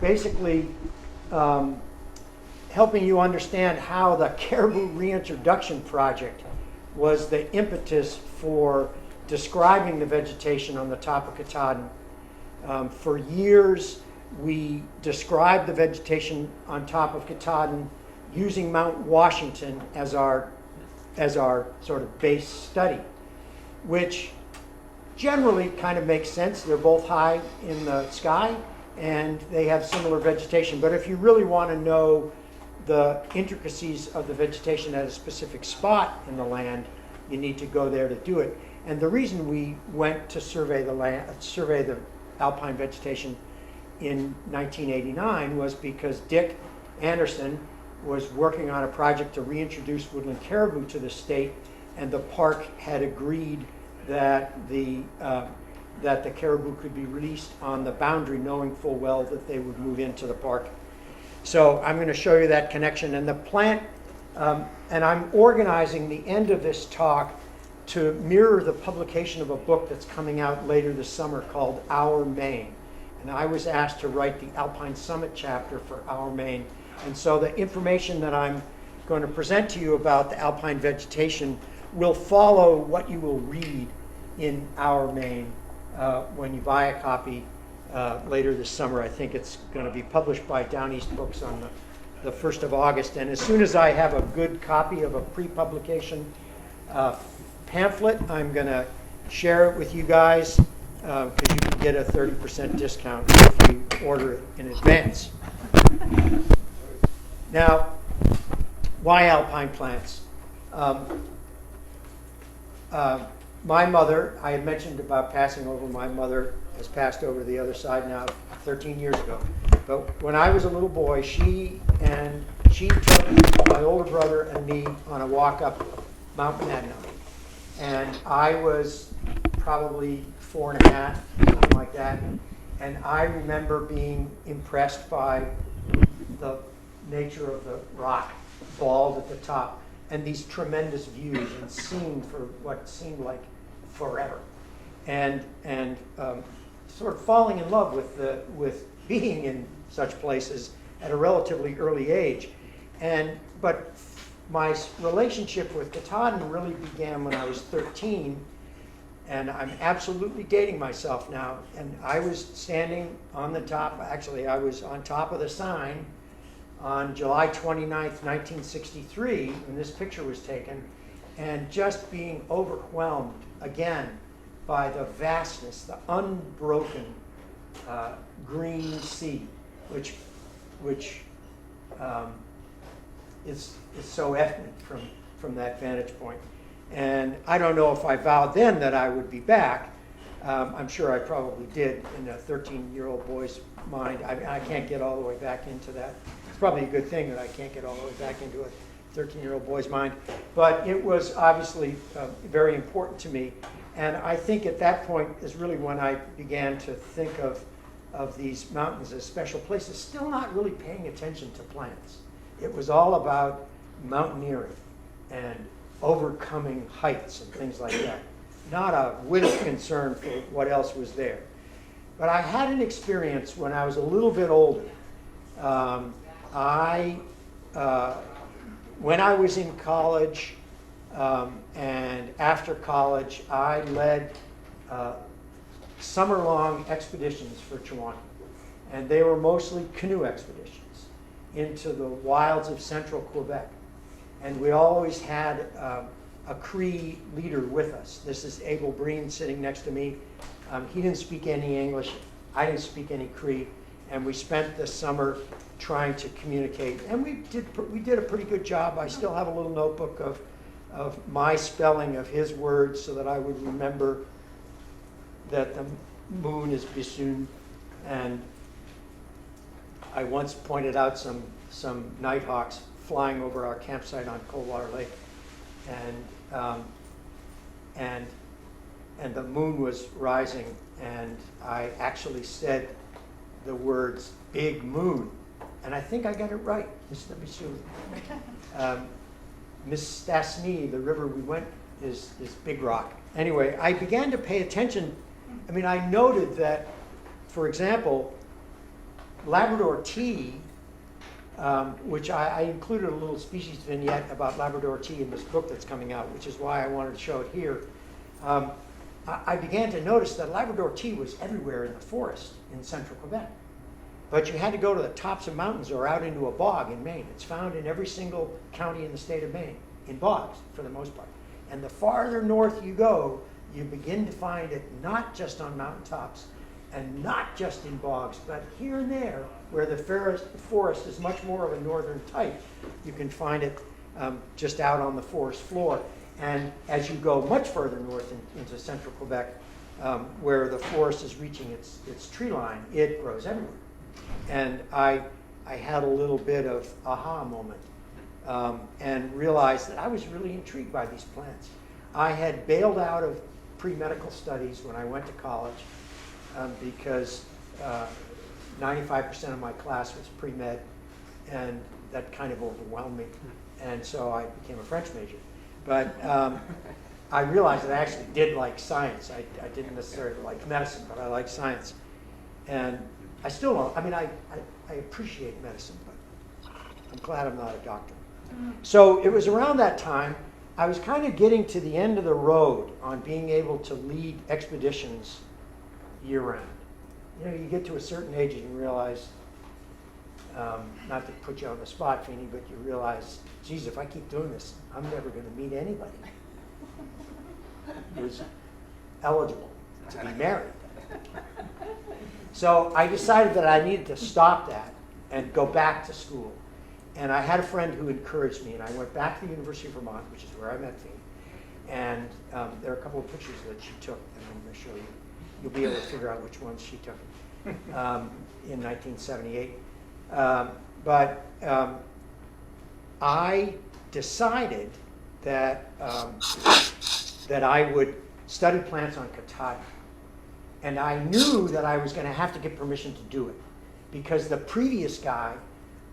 basically helping you understand how the caribou reintroduction project was the impetus for describing the vegetation on the top of Katahdin. For years, we described the vegetation on top of Katahdin using Mount Washington as our sort of base study, which generally kind of makes sense. They're both high in the sky and they have similar vegetation. But if you really want to know the intricacies of the vegetation at a specific spot in the land, you need to go there to do it. And the reason we went to survey the alpine vegetation in 1989 was because Dick Anderson was working on a project to reintroduce woodland caribou to the state, and the park had agreed that the caribou could be released on the boundary, knowing full well that they would move into the park. So I'm going to show you that connection. And the plant, and I'm organizing the end of this talk to mirror the publication of a book that's coming out later this summer called Our Maine. And I was asked to write the Alpine Summit chapter for Our Maine. And so the information that I'm going to present to you about the alpine vegetation will follow what you will read in Our Maine when you buy a copy later this summer. I think it's going to be published by Down East Books on the 1st of August. And as soon as I have a good copy of a pre-publication pamphlet, I'm going to share it with you guys because you can get a 30% discount if you order it in advance. Now, why alpine plants? My mother, I had mentioned about passing over. My mother has passed over to the other side now 13 years ago. But when I was a little boy, she took my older brother and me on a walk up Mount Monadnock. And I was probably 4.5, something like that. And I remember being impressed by the nature of the rock, bald at the top, and these tremendous views, and seeing for what seemed like forever, and sort of falling in love with being in such places at a relatively early age. But my relationship with Katahdin really began when I was 13, and I'm absolutely dating myself now. And I was standing on the top, actually I was on top of the sign on July 29th, 1963, when this picture was taken, and just being overwhelmed again by the vastness, the unbroken green sea, which is so evident from that vantage point. And I don't know if I vowed then that I would be back. I'm sure I probably did in a 13-year-old boy's mind. I can't get all the way back into that. It's probably a good thing that I can't get all the way back into a 13-year-old boy's mind. But it was obviously very important to me. And I think at that point is really when I began to think of these mountains as special places, still not really paying attention to plants. It was all about mountaineering and overcoming heights and things like that. Not a whit of concern for what else was there. But I had an experience when I was a little bit older. When I was in college and after college, I led summer-long expeditions for Chouanki. And they were mostly canoe expeditions into the wilds of central Quebec. And we always had a Cree leader with us. This is Abel Breen sitting next to me. He didn't speak any English. I didn't speak any Cree. And we spent the summer trying to communicate. And we did a pretty good job. I still have a little notebook of my spelling of his words so that I would remember that the moon is Bisoun. And I once pointed out some nighthawks flying over our campsite on Coldwater Lake, and the moon was rising, and I actually said the words "big moon," and I think I got it right, Mr. Bisoun. Mistassini, the river we went, is Big Rock. Anyway, I began to pay attention. I mean, I noted that, for example, Labrador tea, which I included a little species vignette about Labrador tea in this book that's coming out, which is why I wanted to show it here. I began to notice that Labrador tea was everywhere in the forest in central Quebec. But you had to go to the tops of mountains or out into a bog in Maine. It's found in every single county in the state of Maine, in bogs for the most part. And the farther north you go, you begin to find it not just on mountaintops and not just in bogs, but here and there where the forest is much more of a northern type. You can find it just out on the forest floor. And as you go much further north into central Quebec, where the forest is reaching its tree line, it grows everywhere. And I had a little bit of aha moment and realized that I was really intrigued by these plants. I had bailed out of pre-medical studies when I went to college because 95% of my class was pre-med, and that kind of overwhelmed me. And so I became a French major. But I realized that I actually did like science. I didn't necessarily like medicine, but I like science. And I still don't. I mean, I appreciate medicine, but I'm glad I'm not a doctor. So it was around that time, I was kind of getting to the end of the road on being able to lead expeditions year-round. You know, you get to a certain age and you realize, not to put you on the spot, Feeney, but you realize, geez, if I keep doing this, I'm never going to meet anybody who's eligible to be married. So I decided that I needed to stop that and go back to school. And I had a friend who encouraged me, and I went back to the University of Vermont, which is where I met Feeney. And there are a couple of pictures that she took, and I'm going to show you. You'll be able to figure out which ones she took in 1978. But I decided that that I would study plants on Katahdin. And I knew that I was going to have to get permission to do it, because the previous guy,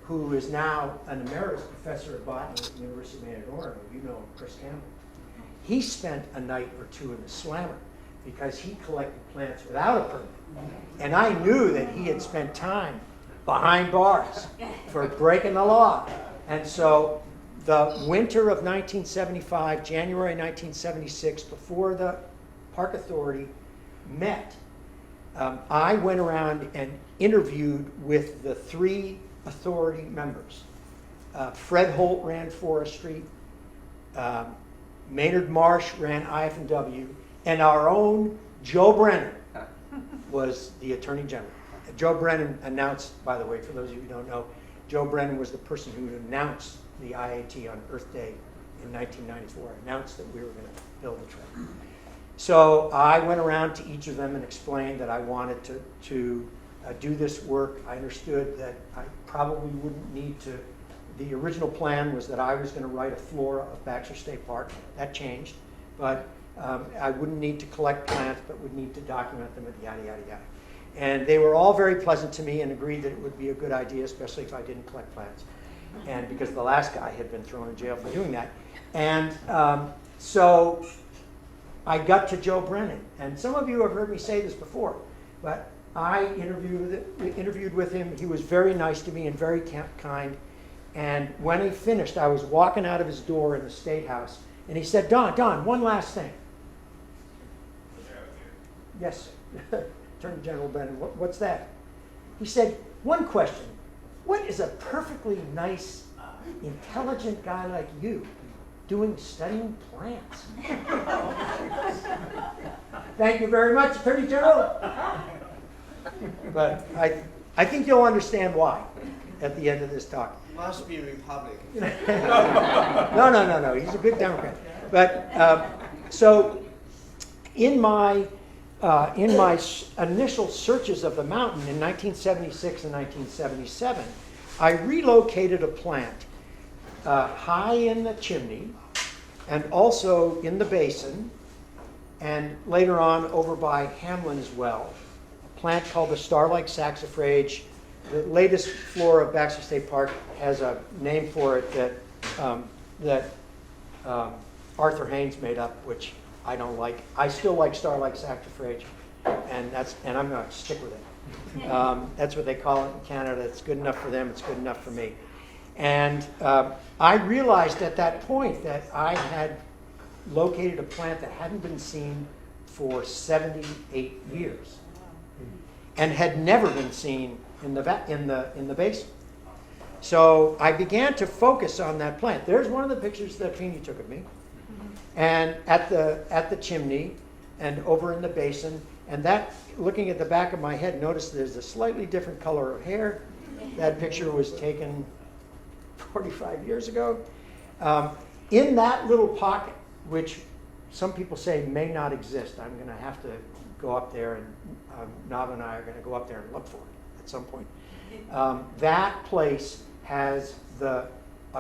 who is now an emeritus professor of botany at the University of Maine at Oregon, you know him, Chris Campbell, he spent a night or two in the slammer because he collected plants without a permit. And I knew that he had spent time behind bars for breaking the law. And so the winter of 1975, January 1976, before the Park Authority met, I went around and interviewed with the three authority members. Fred Holt ran forestry, Maynard Marsh ran IF&W, and our own Joe Brennan was the Attorney General. Joe Brennan announced, by the way, for those of you who don't know, Joe Brennan was the person who announced the IAT on Earth Day in 1994, announced that we were going to build the trail. So I went around to each of them and explained that I wanted to do this work. I understood that I probably wouldn't need to. The original plan was that I was going to write a flora of Baxter State Park. That changed, but I wouldn't need to collect plants, but would need to document them, and yada, yada, yada. And they were all very pleasant to me and agreed that it would be a good idea, especially if I didn't collect plants. And because the last guy had been thrown in jail for doing that. And so I got to Joe Brennan. And some of you have heard me say this before, but I interviewed with him. He was very nice to me and very kind. And when he finished, I was walking out of his door in the State House, and he said, Don, one last thing. Yes, Attorney General Brennan, what's that? He said, one question. What is a perfectly nice, intelligent guy like you doing studying plants? Thank you very much, Attorney General. But I think you'll understand why at the end of this talk. Must be Republican. No. He's a good Democrat. But so in my initial searches of the mountain in 1976 and 1977, I relocated a plant high in the chimney and also in the basin, and later on over by Hamlin as well, a plant called the Starlike saxifrage. The latest flora of Baxter State Park has a name for it that Arthur Haynes made up, which I don't like. I still like Starlike saxifrage, and I'm going to stick with it. That's what they call it in Canada. It's good enough for them. It's good enough for me. And I realized at that point that I had located a plant that hadn't been seen for 78 years and had never been seen in the basin. So I began to focus on that plant. There's one of the pictures that Feeney took of me, and at the chimney, and over in the basin. And that, looking at the back of my head, notice there's a slightly different color of hair. That picture was taken 45 years ago. In that little pocket, which some people say may not exist, I'm going to have to go up there, and Nava and I are going to go up there and look for it at some point. That place has a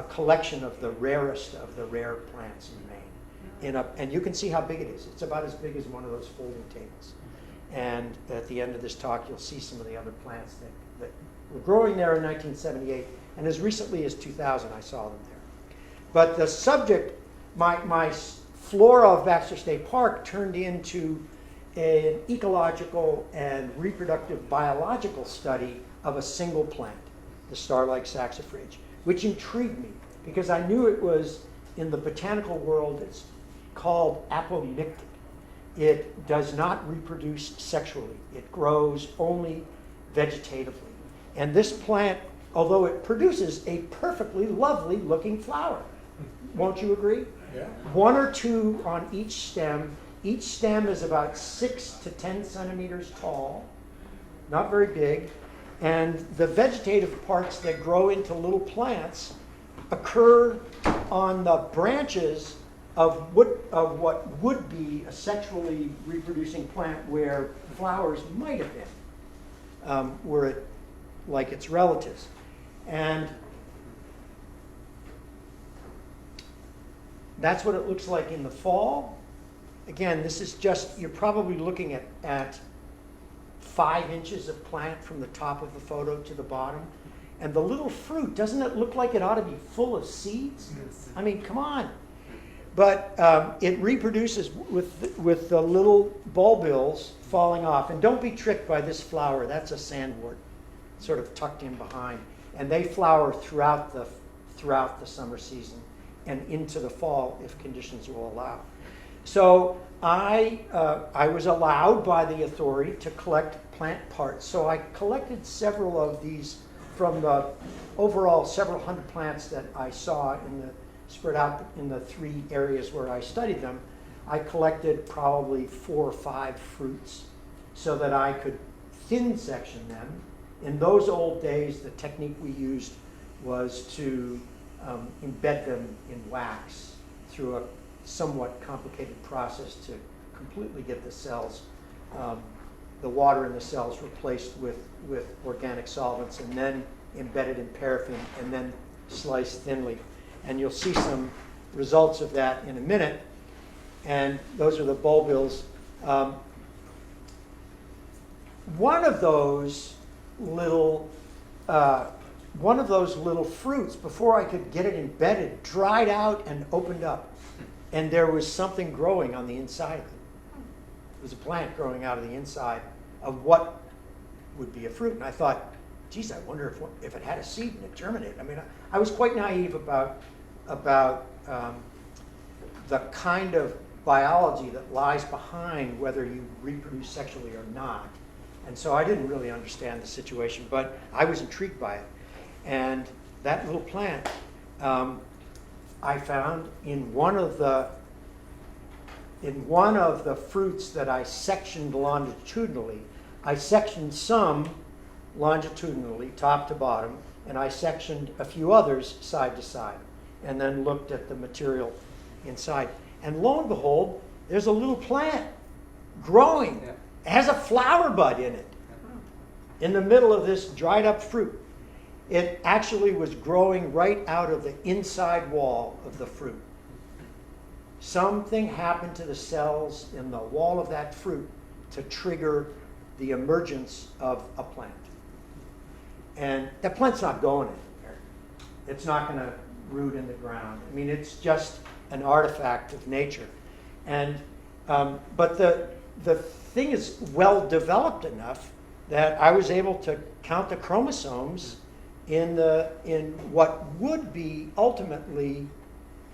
collection of the rarest of the rare plants in Maine. And you can see how big it is. It's about as big as one of those folding tables. And at the end of this talk, you'll see some of the other plants that were growing there in 1978. And as recently as 2000, I saw them there. But the subject, my flora of Baxter State Park turned into an ecological and reproductive biological study of a single plant, the star-like saxifrage, which intrigued me because I knew it was, in the botanical world, it's called apomictic. It does not reproduce sexually. It grows only vegetatively. And this plant, although it produces a perfectly lovely looking flower, won't you agree? Yeah. One or two on each stem. Each stem is about 6 to 10 centimeters tall, not very big. And the vegetative parts that grow into little plants occur on the branches of what would be a sexually reproducing plant where flowers might have been, were it like its relatives. And that's what it looks like in the fall. Again, this is just, you're probably looking at 5 inches of plant from the top of the photo to the bottom. And the little fruit, doesn't it look like it ought to be full of seeds? I mean, come on. But it reproduces with the little bulbils falling off. And don't be tricked by this flower. That's a sandwort, sort of tucked in behind. And they flower throughout the summer season and into the fall if conditions will allow. So I was allowed by the authority to collect plant parts. So I collected several of these from the overall several hundred plants that I saw spread out in the 3 areas where I studied them. I collected probably 4 or 5 fruits so that I could thin section them. In those old days, the technique we used was to embed them in wax through a somewhat complicated process to completely get the cells, the water in the cells replaced with organic solvents, and then embedded in paraffin and then sliced thinly. And you'll see some results of that in a minute. And those are the bulbils. One of those little fruits, before I could get it embedded, dried out and opened up. And there was something growing on the inside of it. It was a plant growing out of the inside of what would be a fruit. And I thought, geez, I wonder if it had a seed and it germinated. I mean, I was quite naive about the kind of biology that lies behind whether you reproduce sexually or not. And so I didn't really understand the situation, but I was intrigued by it. And that little plant, I found in one of the fruits that I sectioned longitudinally. I sectioned some longitudinally, top to bottom, and I sectioned a few others side to side, and then looked at the material inside. And lo and behold, there's a little plant growing. Yeah. It has a flower bud in it, in the middle of this dried up fruit. It actually was growing right out of the inside wall of the fruit. Something happened to the cells in the wall of that fruit to trigger the emergence of a plant. And that plant's not going anywhere. It's not going to root in the ground. I mean, it's just an artifact of nature. And but the thing is well developed enough that I was able to count the chromosomes in what would be ultimately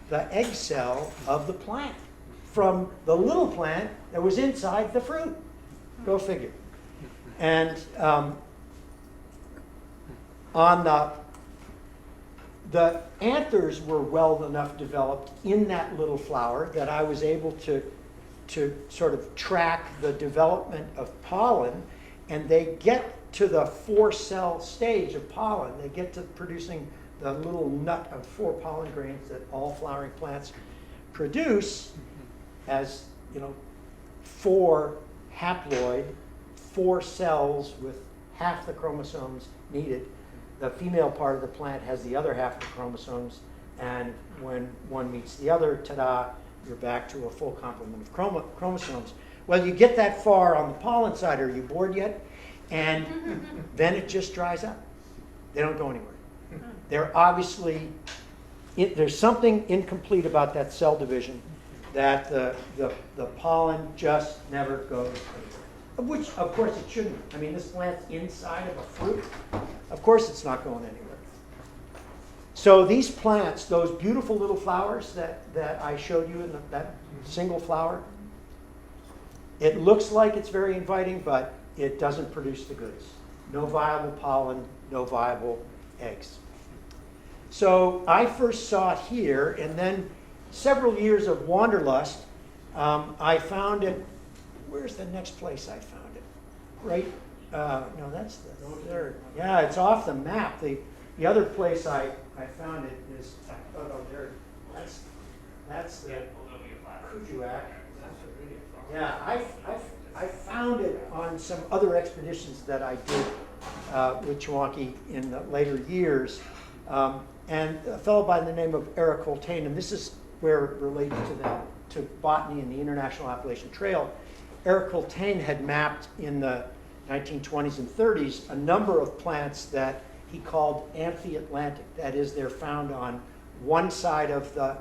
the egg cell of the plant, from the little plant that was inside the fruit. Go figure. And on the anthers were well enough developed in that little flower that I was able to sort of track the development of pollen, and they get to the 4-cell stage of pollen. They get to producing the little nut of 4 pollen grains that all flowering plants produce as, 4 haploid, 4 cells with half the chromosomes needed. The female part of the plant has the other half of the chromosomes, and when one meets the other, ta-da, you're back to a full complement of chromosomes. Well, you get that far on the pollen side. Are you bored yet? And then it just dries up. They don't go anywhere. They're obviously, there's something incomplete about that cell division, that the pollen just never goes anywhere. Which, of course, it shouldn't. I mean, this plant's inside of a fruit. Of course it's not going anywhere. So these plants, those beautiful little flowers that I showed you in that single flower, it looks like it's very inviting, but it doesn't produce the goods. No viable pollen, no viable eggs. So I first saw it here, and then several years of wanderlust, I found it. Where's the next place I found it? Right? No, that's the third. Yeah, it's off the map. The other place I found it is, there. That's the Kujuak. Yeah, I found it on some other expeditions that I did with Chewonki in the later years. And a fellow by the name of Eric Holtain, and this is where it related to botany and the International Appalachian Trail. Eric Holtain had mapped in the 1920s and 30s a number of plants that he called amphi-Atlantic. That is, they're found on one side of the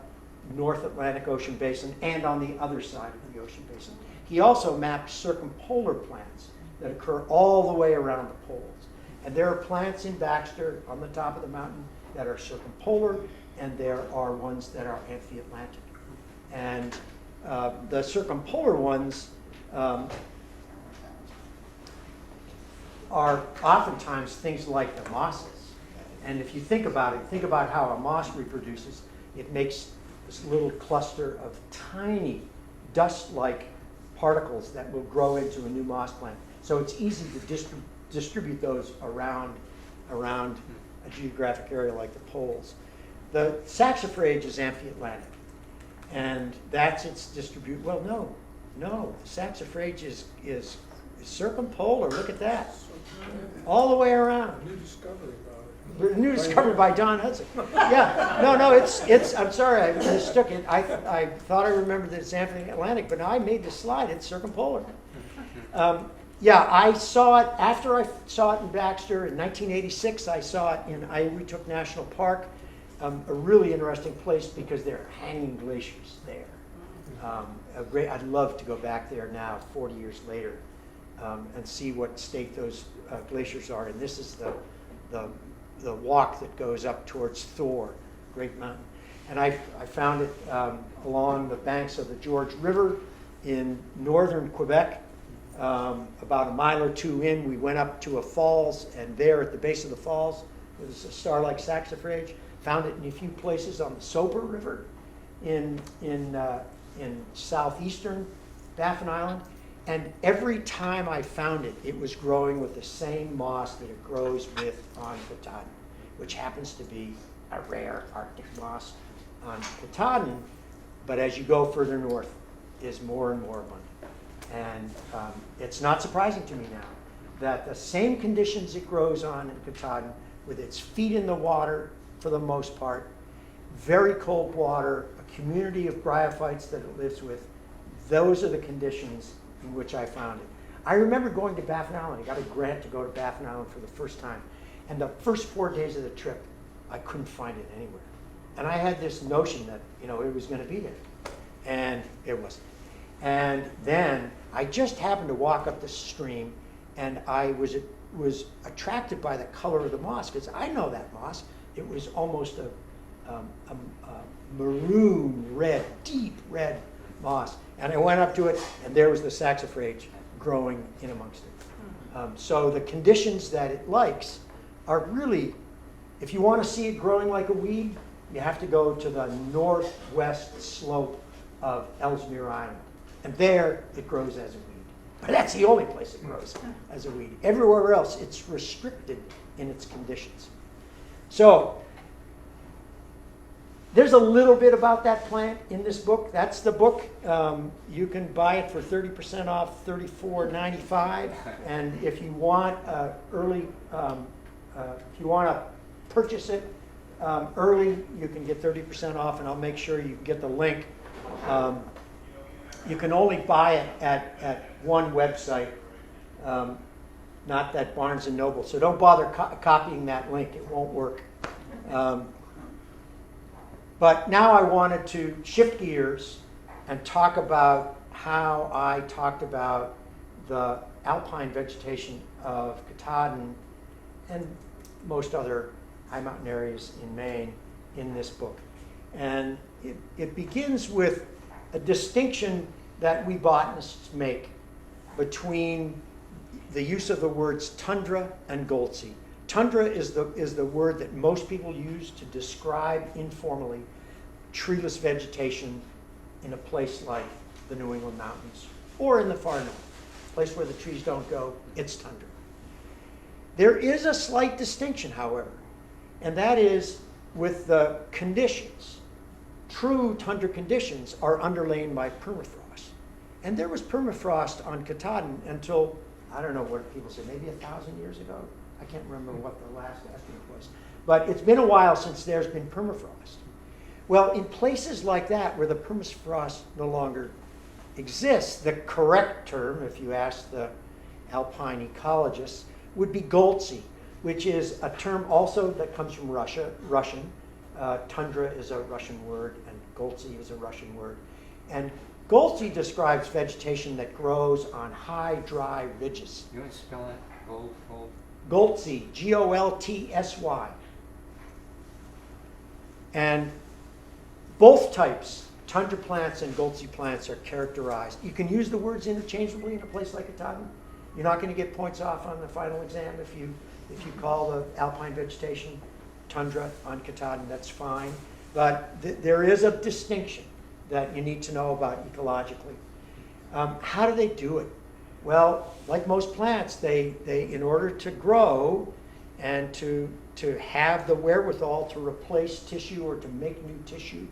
North Atlantic Ocean Basin and on the other side of the ocean basin. He also mapped circumpolar plants that occur all the way around the poles. And there are plants in Baxter on the top of the mountain that are circumpolar, and there are ones that are amphi-Atlantic. And the circumpolar ones are oftentimes things like the mosses. And if you think about it, think about how a moss reproduces. It makes this little cluster of tiny dust-like particles that will grow into a new moss plant. So it's easy to distribute those around a geographic area like the poles. The saxifrage is amphi-Atlantic, and that's its distribution. Well, no, the saxifrage is circumpolar. Look at that, all the way around. New discovery about it. New discovery by Don Hudson. Yeah, no, it's. I'm sorry, I mistook it. I thought I remembered that it's amphi-Atlantic, but no, I made the slide. It's circumpolar. Yeah, I saw it after I saw it in Baxter in 1986. I saw it in Iwituck National Park, a really interesting place because there are hanging glaciers there. I'd love to go back there now, 40 years later, and see what state those glaciers are. And this is the walk that goes up towards Thor, Great Mountain. And I found it along the banks of the George River in northern Quebec. About a mile or two in, we went up to a falls, and there at the base of the falls was a star-like saxifrage. Found it in a few places on the Soper River in southeastern Baffin Island. And every time I found it, it was growing with the same moss that it grows with on Katahdin, which happens to be a rare Arctic moss on Katahdin, but as you go further north, is more and more abundant. And it's not surprising to me now that the same conditions it grows on in Katahdin, with its feet in the water for the most part, very cold water, a community of bryophytes that it lives with, those are the conditions in which I found it. I remember going to Baffin Island. I got a grant to go to Baffin Island for the first time. And the first 4 days of the trip, I couldn't find it anywhere. And I had this notion that, it was going to be there. And it wasn't. And then I just happened to walk up the stream, and I was attracted by the color of the moss, because I know that moss. It was almost a maroon red, deep red moss. And I went up to it, and there was the saxifrage growing in amongst it. So the conditions that it likes are really, if you want to see it growing like a weed, you have to go to the northwest slope of Ellesmere Island. And there it grows as a weed. But that's the only place it grows as a weed. Everywhere else, it's restricted in its conditions. So there's a little bit about that plant in this book. That's the book. You can buy it for 30% off, $34.95. And if you want if you want to purchase it early, you can get 30% off, and I'll make sure you get the link. You can only buy it at one website, not that Barnes & Noble. So don't bother copying that link. It won't work. But now I wanted to shift gears and talk about how I talked about the alpine vegetation of Katahdin and most other high mountain areas in Maine in this book. And it begins with a distinction that we botanists make between the use of the words tundra and goldsea. Tundra is the word that most people use to describe informally treeless vegetation in a place like the New England mountains or in the far north, a place where the trees don't go, it's tundra. There is a slight distinction, however, and that is with the conditions. True tundra conditions are underlain by permafrost. And there was permafrost on Katahdin until, I don't know what people say, maybe 1,000 years ago? I can't remember what the last estimate was. But it's been a while since there's been permafrost. Well, in places like that where the permafrost no longer exists, the correct term, if you ask the Alpine ecologists, would be goldsea, which is a term also that comes from Russian. Tundra is a Russian word, and goldsea is a Russian word. And goldsea describes vegetation that grows on high, dry ridges. You want to spell that? Goldsea, Goltsy. And both types, tundra plants and goldsea plants, are characterized. You can use the words interchangeably in a place like Katahdin. You're not going to get points off on the final exam if you call the alpine vegetation tundra on Katahdin. That's fine. But there is a distinction that you need to know about ecologically. How do they do it? Well, like most plants, they in order to grow and to have the wherewithal to replace tissue or to make new tissue,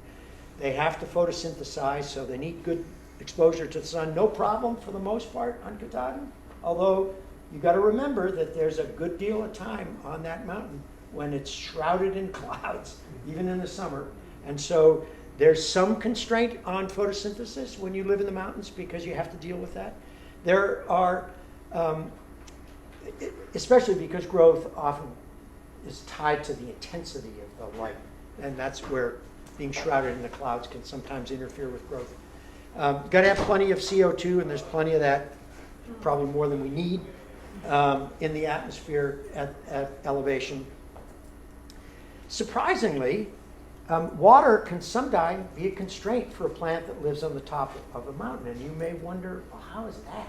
they have to photosynthesize, so they need good exposure to the sun. No problem for the most part on Katahdin, although you've got to remember that there's a good deal of time on that mountain when it's shrouded in clouds, even in the summer. And so there's some constraint on photosynthesis when you live in the mountains because you have to deal with that. There are, especially because growth often is tied to the intensity of the light, and that's where being shrouded in the clouds can sometimes interfere with growth. Got to have plenty of CO2, and there's plenty of that, probably more than we need, in the atmosphere at elevation. Surprisingly, water can sometimes be a constraint for a plant that lives on the top of a mountain, and you may wonder, well, how is that?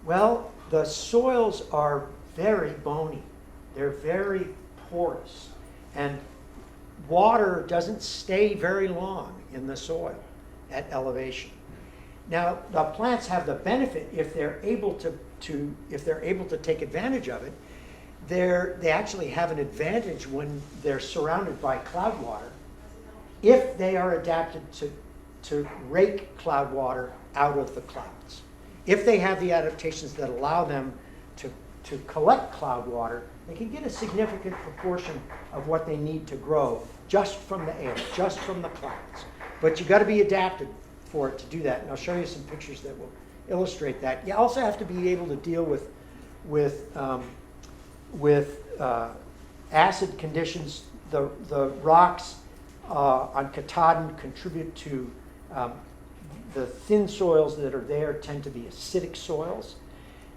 Well, the soils are very bony. They're very porous, and water doesn't stay very long in the soil at elevation. Now, the plants have the benefit if they're able to take advantage of it. They actually have an advantage when they're surrounded by cloud water if they are adapted to rake cloud water out of the clouds. If they have the adaptations that allow them to collect cloud water, they can get a significant proportion of what they need to grow just from the air, just from the clouds. But you've got to be adapted for it to do that, and I'll show you some pictures that will illustrate that. You also have to be able to deal with acid conditions. The rocks on Katahdin contribute to the thin soils that are there tend to be acidic soils.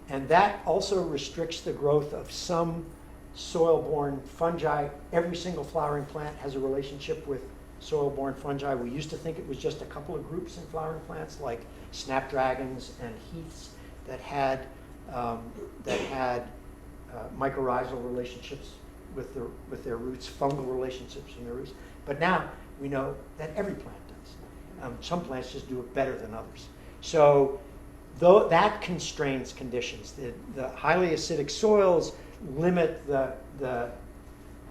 And that also restricts the growth of some soil-borne fungi. Every single flowering plant has a relationship with soil-borne fungi. We used to think it was just a couple of groups in flowering plants, like snapdragons and heaths, that had mycorrhizal relationships with their roots, fungal relationships in their roots. But now we know that every plant does. Some plants just do it better than others. So though that constrains conditions. The highly acidic soils limit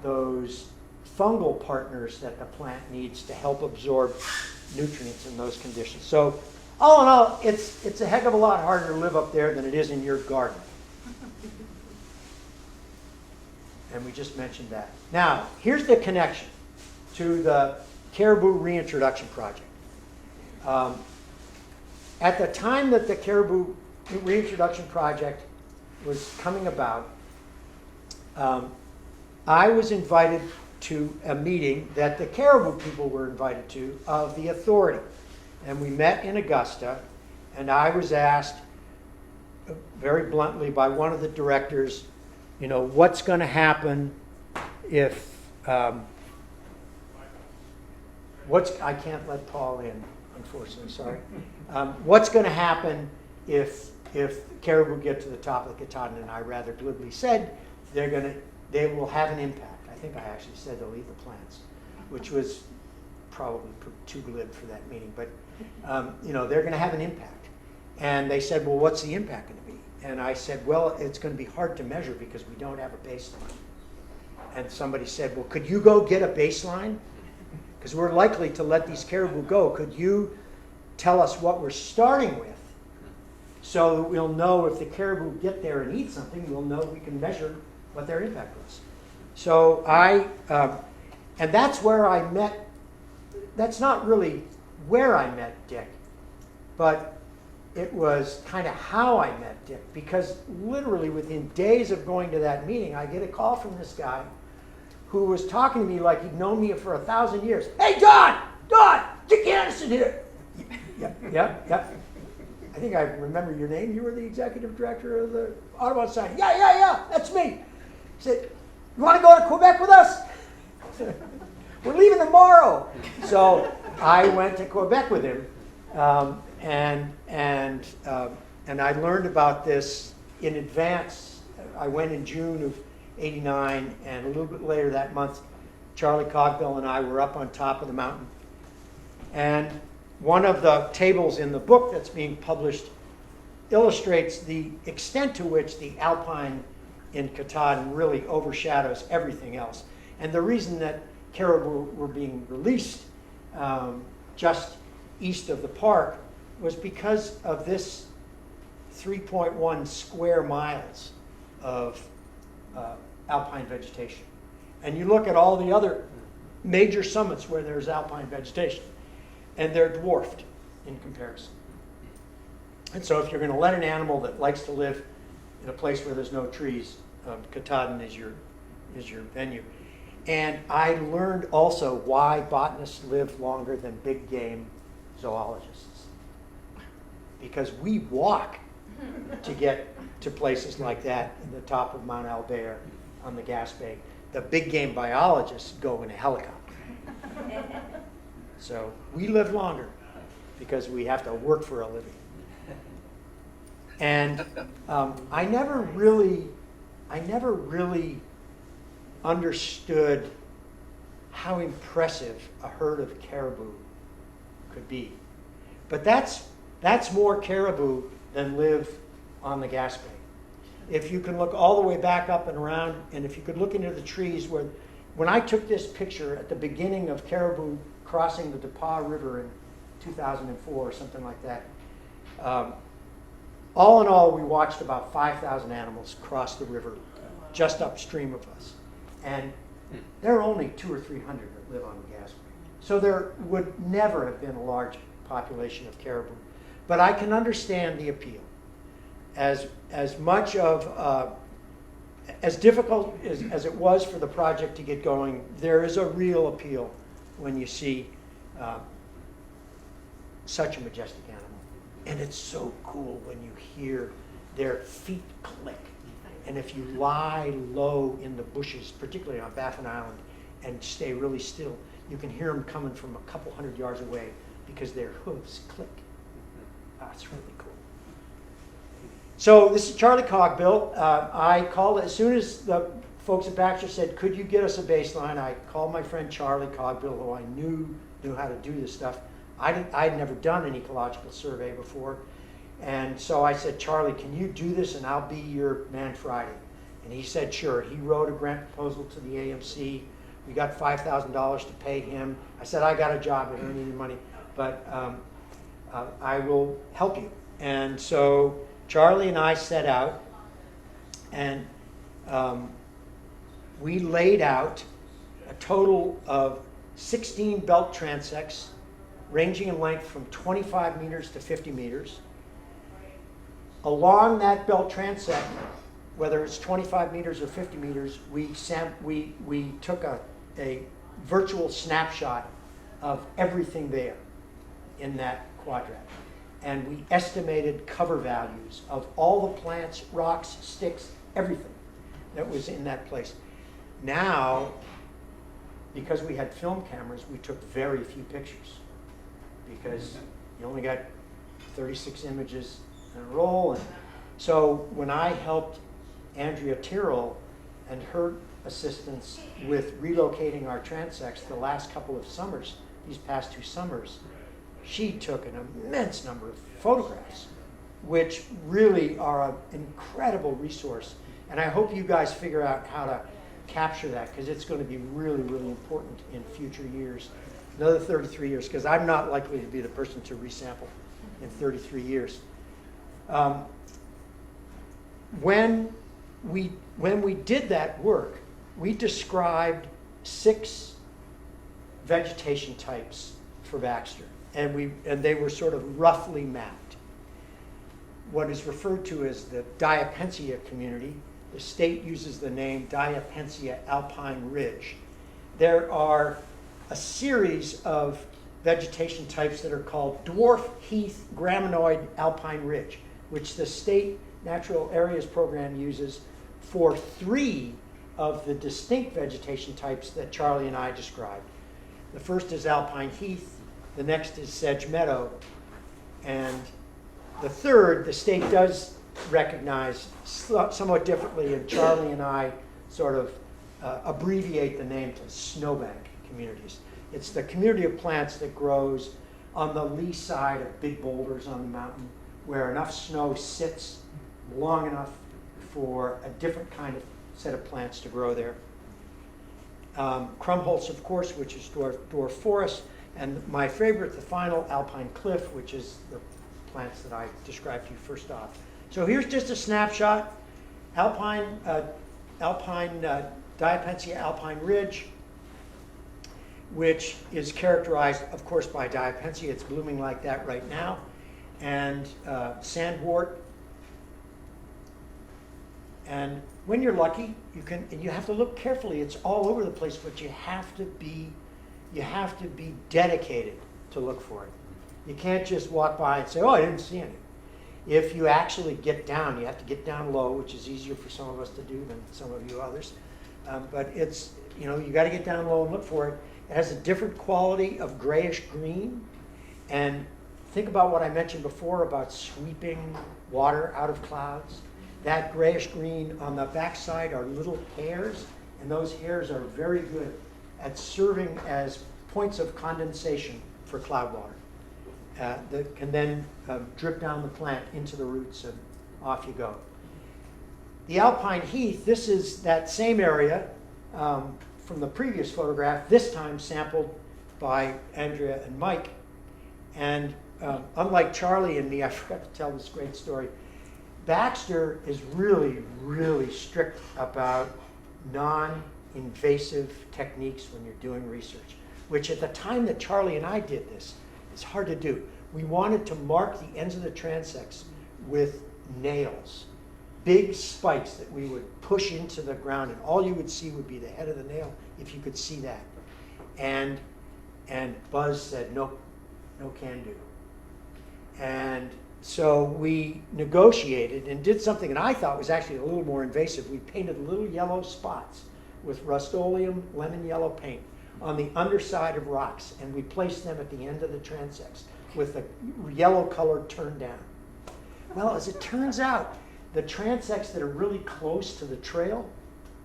those fungal partners that the plant needs to help absorb nutrients in those conditions. So all in all, it's a heck of a lot harder to live up there than it is in your garden. And we just mentioned that. Now, here's the connection to the Caribou Reintroduction Project. At the time that the Caribou Reintroduction Project was coming about, I was invited to a meeting that the Caribou people were invited to of the authority. And we met in Augusta, and I was asked very bluntly by one of the directors, what's going to happen if, I can't let Paul in, unfortunately, sorry. What's going to happen if caribou get to the top of the Katahdin? And I rather glibly said they will have an impact. I think I actually said they'll eat the plants, which was probably too glib for that meeting. But they're going to have an impact. And they said, well, what's the impact going to be? And I said, well, it's going to be hard to measure because we don't have a baseline. And somebody said, well, could you go get a baseline? Because we're likely to let these caribou go. Could you tell us what we're starting with so that we'll know if the caribou get there and eat something, we'll know we can measure what their impact was. So and that's where I met, that's not really where I met Dick, but it was kind of how I met Dick, because literally within days of going to that meeting, I get a call from this guy who was talking to me like he'd known me for 1,000 years. Hey, Don, Dick Anderson here. Yeah. I think I remember your name. You were the executive director of the Audubon Society. Yeah, that's me. He said, you want to go to Quebec with us? We're leaving tomorrow. So I went to Quebec with him, and I learned about this in advance. I went in June of '89, and a little bit later that month, Charlie Cogbill and I were up on top of the mountain. And one of the tables in the book that's being published illustrates the extent to which the Alpine in Katahdin really overshadows everything else. And the reason that caribou were being released just east of the park was because of this 3.1 square miles of alpine vegetation. And you look at all the other major summits where there's alpine vegetation, and they're dwarfed in comparison. And so if you're going to let an animal that likes to live in a place where there's no trees, Katahdin is your venue. And I learned also why botanists live longer than big game zoologists. Because we walk to get to places like that in the top of Mount Albert on the Gaspé. The big game biologists go in a helicopter. So we live longer because we have to work for a living. And I never really understood how impressive a herd of caribou could be. But that's more caribou than live on the Gaspé. If you can look all the way back up and around, and if you could look into the trees when I took this picture at the beginning of caribou crossing the DePauw River in 2004 or something like that, all in all, we watched about 5,000 animals cross the river just upstream of us. And there are only 200 or 300 that live on the Gaspé. So there would never have been a large population of caribou. But I can understand the appeal. As much of, as difficult as it was for the project to get going, there is a real appeal when you see such a majestic animal. And it's so cool when you hear their feet click. And if you lie low in the bushes, particularly on Baffin Island, and stay really still, you can hear them coming from a couple hundred yards away because their hooves click. It's really cool. So this is Charlie Cogbill. I called as soon as the folks at Baxter said, could you get us a baseline? I called my friend Charlie Cogbill, who I knew how to do this stuff. I'd never done an ecological survey before. And so I said, Charlie, can you do this and I'll be your man Friday? And he said, sure. He wrote a grant proposal to the AMC. We got $5,000 to pay him. I said, I got a job, I don't need any money, but I will help you. And so Charlie and I set out, and we laid out a total of 16 belt transects, ranging in length from 25 meters to 50 meters. Along that belt transect, whether it's 25 meters or 50 meters, we took a virtual snapshot of everything there in that quadrant. And we estimated cover values of all the plants, rocks, sticks, everything that was in that place. Now, because we had film cameras, we took very few pictures because you only got 36 images in a roll. And so when I helped Andrea Tyrrell and her assistants with relocating our transects the last couple of summers, these past 2 summers, she took an immense number of photographs, which really are an incredible resource. And I hope you guys figure out how to capture that, because it's going to be really, really important in future years, another 33 years, because I'm not likely to be the person to resample in 33 years. When we did that work, we described 6 vegetation types for Baxter, and they were sort of roughly mapped. What is referred to as the Diapensia community. The state uses the name Diapensia Alpine Ridge. There are a series of vegetation types that are called dwarf heath graminoid alpine ridge, which the state natural areas program uses for 3 of the distinct vegetation types that Charlie and I described. The first is alpine heath, the next is sedge meadow, and the third the state does recognize somewhat differently, and Charlie and I sort of abbreviate the name to snowbank communities. It's the community of plants that grows on the lee side of big boulders on the mountain, where enough snow sits long enough for a different kind of set of plants to grow there. Krumholtz, of course, which is dwarf forest, and my favorite, the final, alpine cliff, which is the plants that I described to you first off. So here's just a snapshot. Diapensia Alpine Ridge, which is characterized, of course, by Diapensia. It's blooming like that right now. And sandwort. And when you're lucky, you have to look carefully. It's all over the place, but you have to be dedicated to look for it. You can't just walk by and say, oh, I didn't see any. If you actually get down, you have to get down low, which is easier for some of us to do than some of you others. But it's, you got to get down low and look for it. It has a different quality of grayish green. And think about what I mentioned before about sweeping water out of clouds. That grayish green on the backside are little hairs, and those hairs are very good at serving as points of condensation for cloud water. That can then drip down the plant into the roots, and off you go. The alpine heath, this is that same area from the previous photograph, this time sampled by Andrea and Mike. And unlike Charlie and me, I forgot to tell this great story. Baxter is really, really strict about non-invasive techniques when you're doing research, which at the time that Charlie and I did this, it's hard to do. We wanted to mark the ends of the transects with nails, big spikes that we would push into the ground, and all you would see would be the head of the nail, if you could see that. And Buzz said, no can do. And So we negotiated and did something that I thought was actually a little more invasive. We painted little yellow spots with Rust-Oleum lemon yellow paint on the underside of rocks, and we placed them at the end of the transects with the yellow color turned down. Well, as it turns out, the transects that are really close to the trail,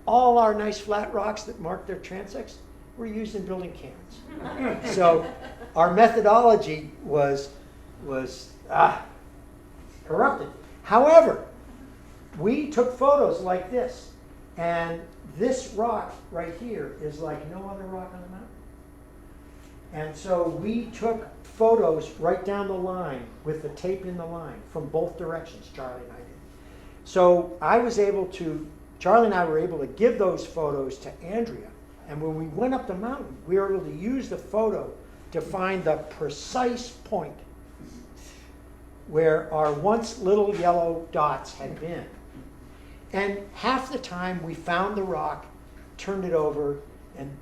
all our nice flat rocks that mark their transects were used in building cans. So our methodology was corrupted. However, we took photos like this, and this rock right here is like no other rock on the mountain. And so we took photos right down the line with the tape in the line from both directions, Charlie and I did. So Charlie and I were able to give those photos to Andrea, and when we went up the mountain, we were able to use the photo to find the precise point where our once little yellow dots had been. And half the time we found the rock, turned it over,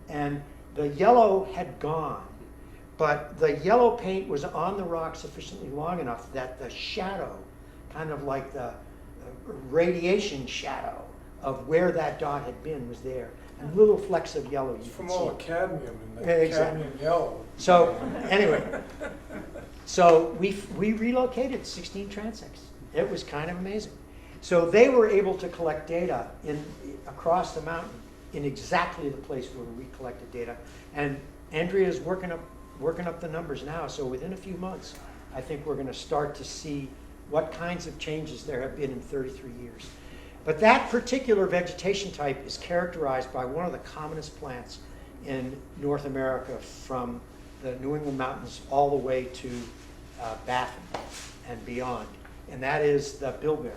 and the yellow had gone. But the yellow paint was on the rock sufficiently long enough that the shadow, kind of like the radiation shadow of where that dot had been, was there. And little flecks of yellow you From could all see. the cadmium in Yeah, the exactly. cadmium yellow. So anyway, so we relocated 16 transects. It was kind of amazing. So they were able to collect data across the mountain in exactly the place where we collected data. And Andrea's working up the numbers now. So within a few months, I think we're going to start to see what kinds of changes there have been in 33 years. But that particular vegetation type is characterized by one of the commonest plants in North America, from the New England mountains all the way to Baffin and beyond. And that is the bilberry,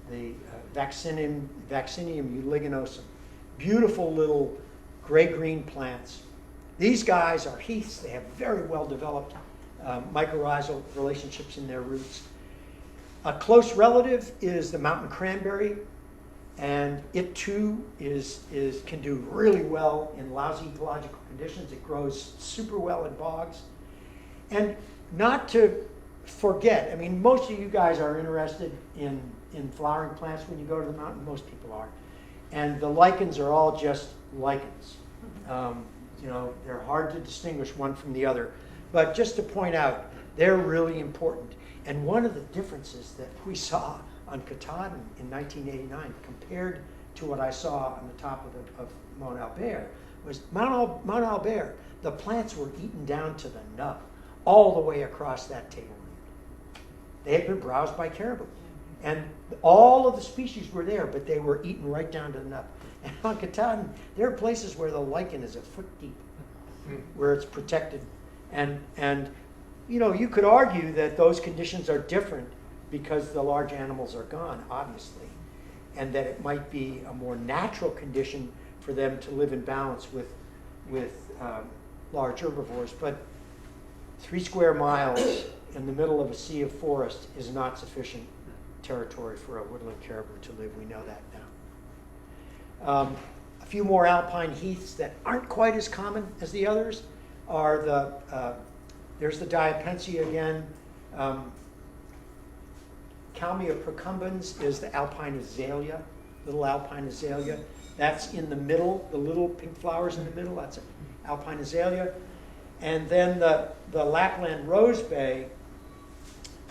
the Vaccinium uliginosum. Beautiful little gray-green plants. These guys are heaths. They have very well-developed mycorrhizal relationships in their roots. A close relative is the mountain cranberry, and it too can do really well in lousy ecological conditions. It grows super well in bogs. And not to forget, I mean, most of you guys are interested in flowering plants when you go to the mountain. Most people are. And the lichens are all just lichens. They're hard to distinguish one from the other. But just to point out, they're really important. And one of the differences that we saw on Katahdin in 1989 compared to what I saw on the top of Mount Albert was Mount Albert, the plants were eaten down to the nub all the way across that tableland. They had been browsed by caribou. And all of the species were there, but they were eaten right down to the nub. And on Katahdin, there are places where the lichen is a foot deep, where it's protected. And you could argue that those conditions are different because the large animals are gone, obviously, and that it might be a more natural condition for them to live in balance with large herbivores. But 3 square miles in the middle of a sea of forest is not sufficient territory for a woodland caribou to live. We know that now. A few more alpine heaths that aren't quite as common as the others are there's the diapensia again. Calmia procumbens is the alpine azalea, little alpine azalea. That's in the middle, the little pink flowers in the middle, that's an alpine azalea. And then the Lapland rosebay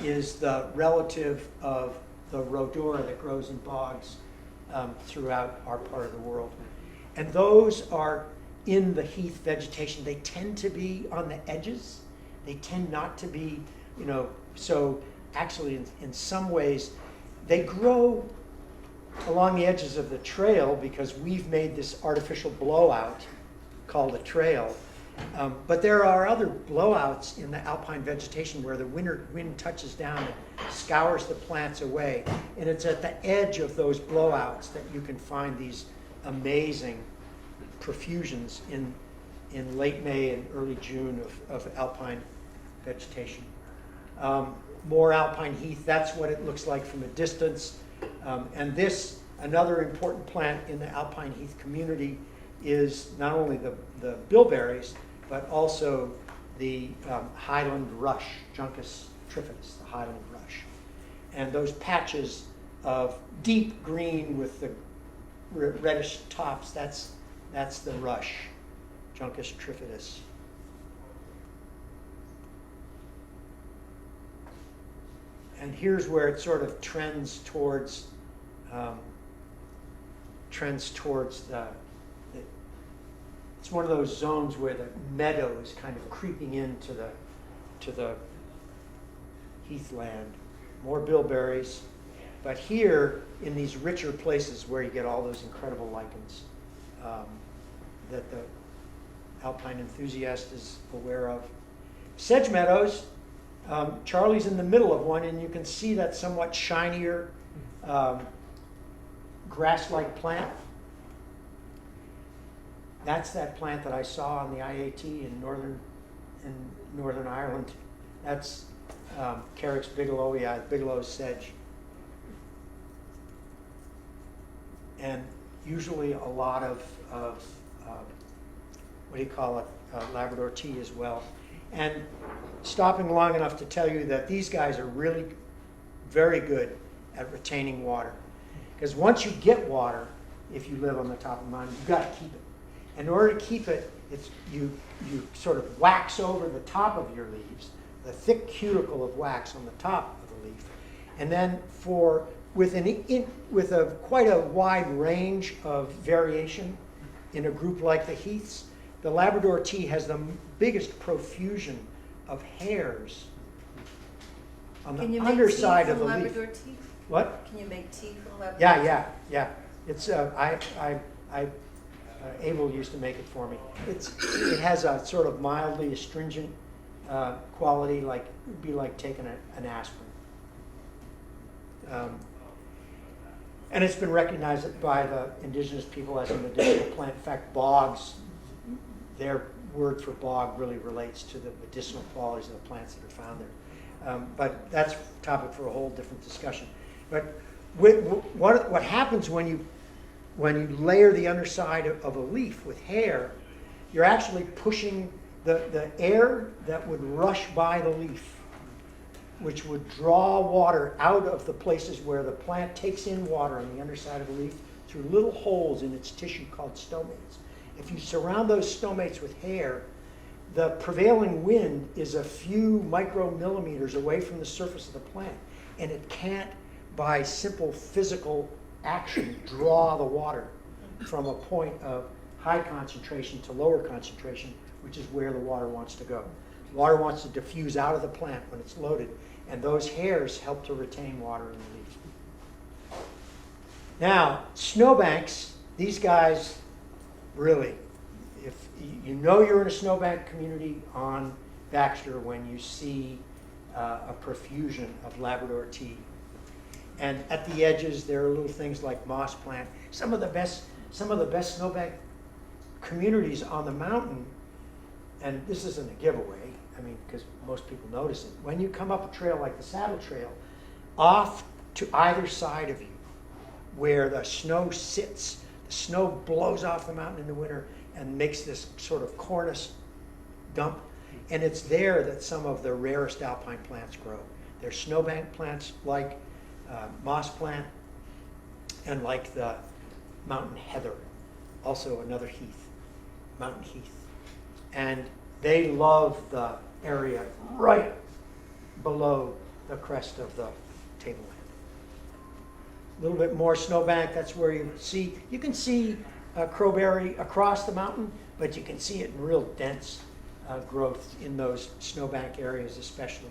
is the relative of the rhodora that grows in bogs throughout our part of the world. And those are in the heath vegetation. They tend to be on the edges. They tend not to be, so actually in some ways, they grow along the edges of the trail because we've made this artificial blowout called a trail. But there are other blowouts in the alpine vegetation where the wind touches down and scours the plants away. And it's at the edge of those blowouts that you can find these amazing profusions in late May and early June of alpine vegetation. More alpine heath, that's what it looks like from a distance. And this, another important plant in the alpine heath community, is not only the bilberries, but also the highland rush, Juncus trifatus, the highland rush. And those patches of deep green with the reddish tops, that's the rush, Juncus trifidus. And here's where it sort of trends towards it's one of those zones where the meadow is kind of creeping into the heathland. More bilberries, but here in these richer places where you get all those incredible lichens that the alpine enthusiast is aware of. Sedge meadows. Charlie's in the middle of one, and you can see that somewhat shinier grass-like plant. That's that plant that I saw on the IAT in Northern Ireland. That's Carex bigelowii, Bigelow's sedge. And usually a lot of what do you call it, Labrador tea as well. And stopping long enough to tell you that these guys are really very good at retaining water. Because once you get water, if you live on the top of the mountain, you've got to keep it. In order to keep it, you sort of wax over the top of your leaves, the thick cuticle of wax on the top of the leaf. And then with quite a wide range of variation in a group like the heaths, the Labrador tea has the biggest profusion of hairs on the underside of the leaf. Labrador tea? What? Can you make tea from Labrador? Yeah. It's Abel used to make it for me. It has a sort of mildly astringent quality, like it'd be like taking an aspirin. And it's been recognized by the indigenous people as a medicinal plant. In fact, bogs, their word for bog really relates to the medicinal qualities of the plants that are found there. But that's a topic for a whole different discussion. But what happens when you layer the underside of a leaf with hair, you're actually pushing the air that would rush by the leaf, which would draw water out of the places where the plant takes in water on the underside of the leaf through little holes in its tissue called stomates. If you surround those stomates with hair, the prevailing wind is a few micromillimeters away from the surface of the plant, and it can't, by simple physical action, draw the water from a point of high concentration to lower concentration, which is where the water wants to go. The water wants to diffuse out of the plant when it's loaded, and those hairs help to retain water in the leaf. Now, snowbanks, these guys really, if you know you're in a snowbank community on Baxter when you see a profusion of Labrador tea. And at the edges, there are little things like moss plant. Some of the best snowbank communities on the mountain, and this isn't a giveaway, I mean, because most people notice it. When you come up a trail like the Saddle Trail, off to either side of you, where the snow sits, the snow blows off the mountain in the winter and makes this sort of cornice dump, and it's there that some of the rarest alpine plants grow. They're snowbank plants like moss plant and like the mountain heather, also another heath, mountain heath. And they love the area right below the crest of the tableland. A little bit more snowbank, that's where you can see crowberry across the mountain, but you can see it in real dense growth in those snowbank areas especially.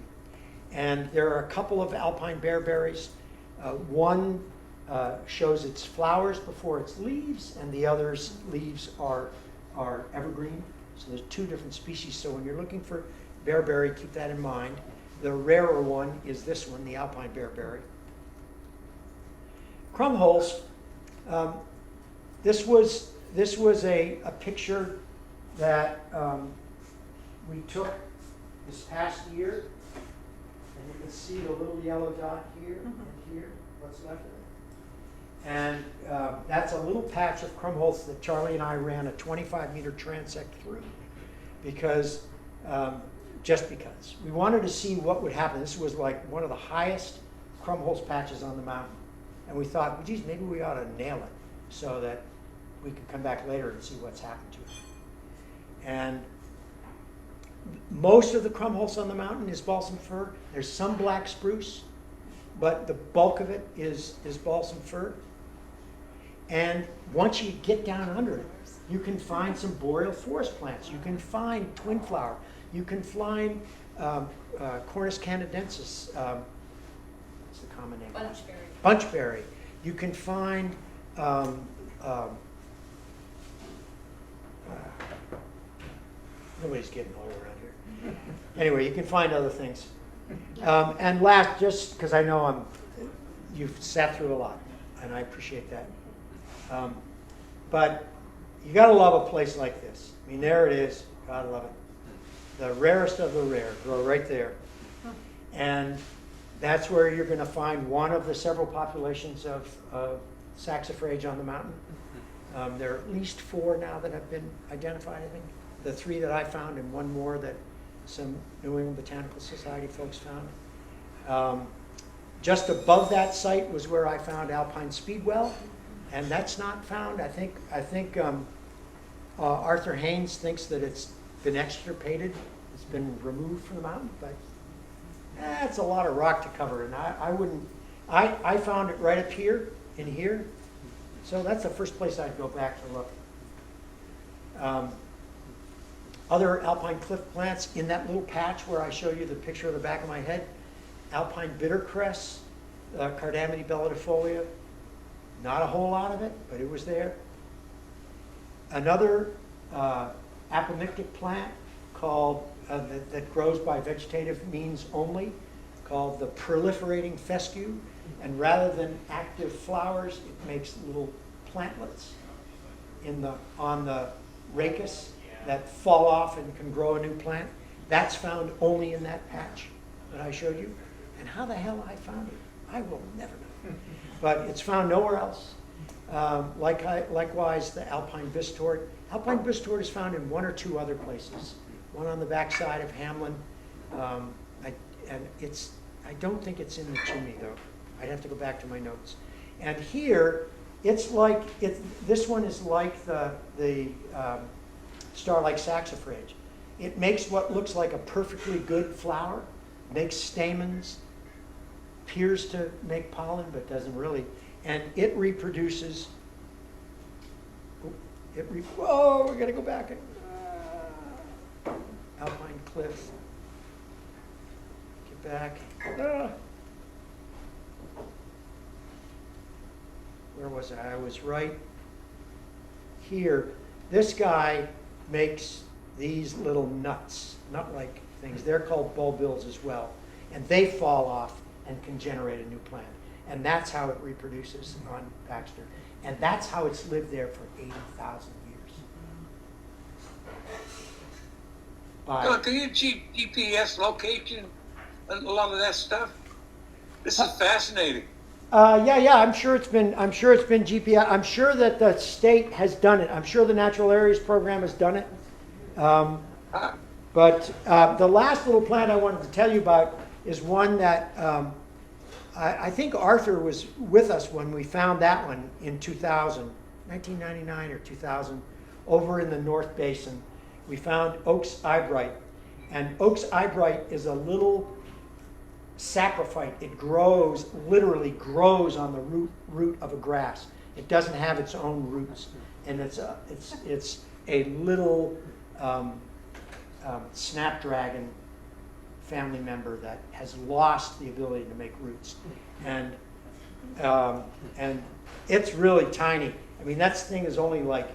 And there are a couple of alpine bearberries. One shows its flowers before its leaves, and the other's leaves are evergreen. So there's two different species. So when you're looking for bearberry, keep that in mind. The rarer one is this one, the alpine bearberry. Crumholes. This was a picture that we took this past year, and you can see the little yellow dot here and here, what's left of it. And that's a little patch of crumholes that Charlie and I ran a 25-meter transect through, just because we wanted to see what would happen. This was like one of the highest crumb-holes patches on the mountain. And we thought, well, geez, maybe we ought to nail it so that we could come back later and see what's happened to it. And most of the crumb-holes on the mountain is balsam fir. There's some black spruce, but the bulk of it is balsam fir. And once you get down under it, you can find some boreal forest plants. You can find twin flower. You can find Cornus canadensis. What's the common name? Bunchberry. Bunchberry. You can find nobody's getting old around here. Anyway, you can find other things. And last, just because I know you've sat through a lot, and I appreciate that. But you got to love a place like this. I mean, there it is. Gotta love it. The rarest of the rare grow right there. And that's where you're going to find one of the several populations of saxifrage on the mountain. There are at least 4 now that have been identified, I think. The 3 that I found and one more that some New England Botanical Society folks found. Just above that site was where I found Alpine speedwell, and that's not found. I think Arthur Haynes thinks that it's been extirpated. It's been removed from the mountain, but that's a lot of rock to cover, and I wouldn't. I found it right up here, in here, so that's the first place I'd go back to look. Other alpine cliff plants in that little patch where I show you the picture of the back of my head, alpine bittercress, Cardamine bellatifolia. Not a whole lot of it, but it was there. Another apomictic plant called that grows by vegetative means only, called the proliferating fescue, and rather than active flowers, it makes little plantlets on the rachis that fall off and can grow a new plant. That's found only in that patch that I showed you. And how the hell I found it, I will never know. But it's found nowhere else. Likewise, the alpine bistort. Alpine bistort is found in 1 or 2 other places. One on the backside of Hamlin, I don't think it's in the chimney though. I'd have to go back to my notes. And here, it's like this one is like the starlight saxifrage. It makes what looks like a perfectly good flower, makes stamens, appears to make pollen, but doesn't really. And it reproduces. Whoa, we got to go back. Alpine cliff. Get back. Where was I? I was right here. This guy makes these little nuts, nut-like things. They're called bulbils as well. And they fall off and can generate a new plant. And that's how it reproduces on Baxter. And that's how it's lived there for 80,000 years. Can you GPS location a lot of that stuff? This is fascinating. Yeah. I'm sure it's been GPS. I'm sure that the state has done it. I'm sure the Natural Areas Program has done it. But the last little plant I wanted to tell you about is one that I think Arthur was with us when we found that one in 1999 or 2000, over in the North Basin. We found Oaks eyebright. And Oaks eyebright is a little saprophyte. It literally grows on the root of a grass. It doesn't have its own roots. And it's a little snapdragon family member that has lost the ability to make roots. And it's really tiny. I mean, that thing is only like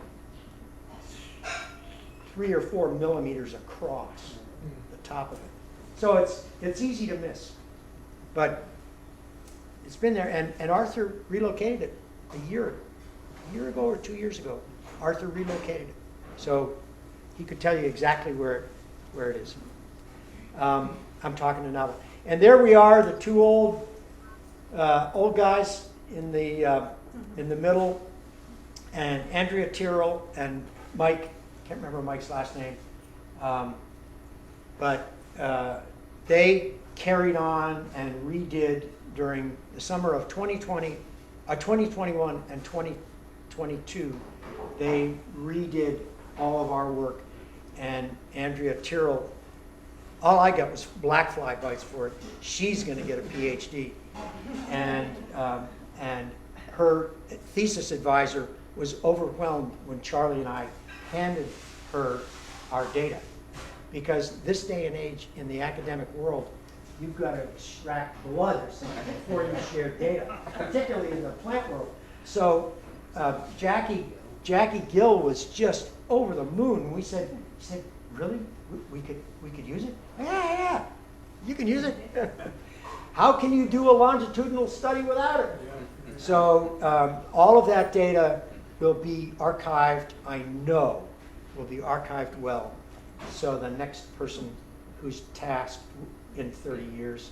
3 or 4 millimeters across the top of it. So it's easy to miss. But it's been there, and Arthur relocated it a year ago or 2 years ago. Arthur relocated it. So he could tell you exactly where it is. I'm talking to Nava. And there we are, the 2 old guys in the middle, and Andrea Tyrrell and Mike. Can't remember Mike's last name, but they carried on and redid during the summer of 2021 and 2022, they redid all of our work, and Andrea Tyrrell, all I got was black fly bites for it. She's going to get a PhD, and her thesis advisor was overwhelmed when Charlie and I handed her our data, because this day and age in the academic world, you've got to extract blood or something before you share data, particularly in the plant world. So Jackie Gill was just over the moon. She said, really? We could use it? Yeah, you can use it. How can you do a longitudinal study without it? So all of that data will be archived, I know, will be archived well. So the next person who's tasked in 30 years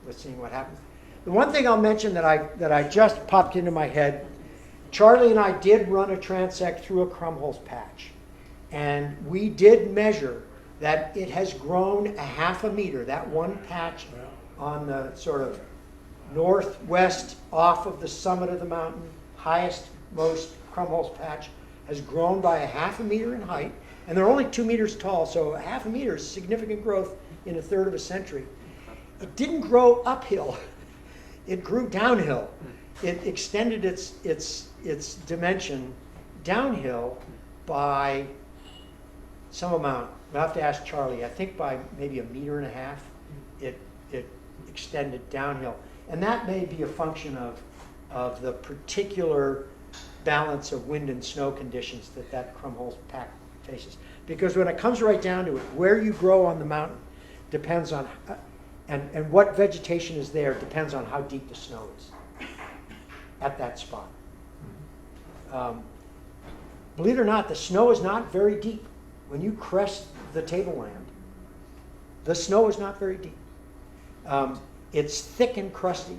with seeing what happens. The one thing I'll mention that I just popped into my head, Charlie and I did run a transect through a Krumholz patch. And we did measure that it has grown a half a meter, that one patch on the sort of northwest off of the summit of the mountain, highest, most Krumholz patch, has grown by a half a meter in height. And they're only 2 meters tall, so a half a meter is significant growth in a third of a century. It didn't grow uphill. It grew downhill. It extended its dimension downhill by some amount. We'll have to ask Charlie. I think by maybe 1.5 meters, it extended downhill. And that may be a function of the particular balance of wind and snow conditions that Krumholz pack faces. Because when it comes right down to it, where you grow on the mountain depends on, and what vegetation is there depends on how deep the snow is at that spot. Believe it or not, the snow is not very deep. When you crest the tableland, the snow is not very deep. It's thick and crusty,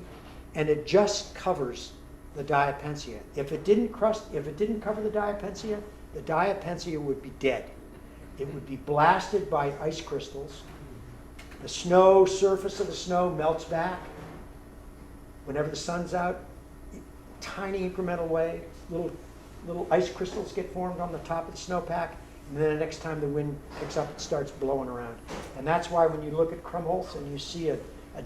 and it just covers the diapensia. If it didn't cover the diapensia would be dead. It would be blasted by ice crystals. The surface of the snow melts back whenever the sun's out, tiny incremental way. Little ice crystals get formed on the top of the snowpack, and then the next time the wind picks up, it starts blowing around. And that's why when you look at Krumholz and you see a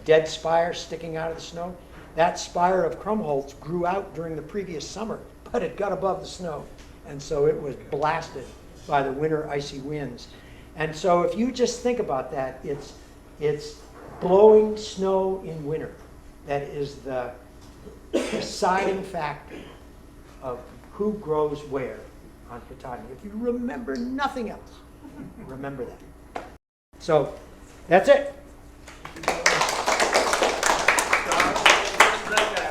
dead spire sticking out of the snow, that spire of Krumholz grew out during the previous summer, but it got above the snow. And so it was blasted by the winter icy winds. And so if you just think about that, it's blowing snow in winter that is the deciding factor of who grows where on Katahdin. If you remember nothing else, remember that. So that's it.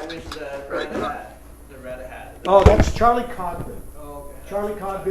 With the red hat. Oh, that's Charlie Codman. Oh, okay. Charlie Codman.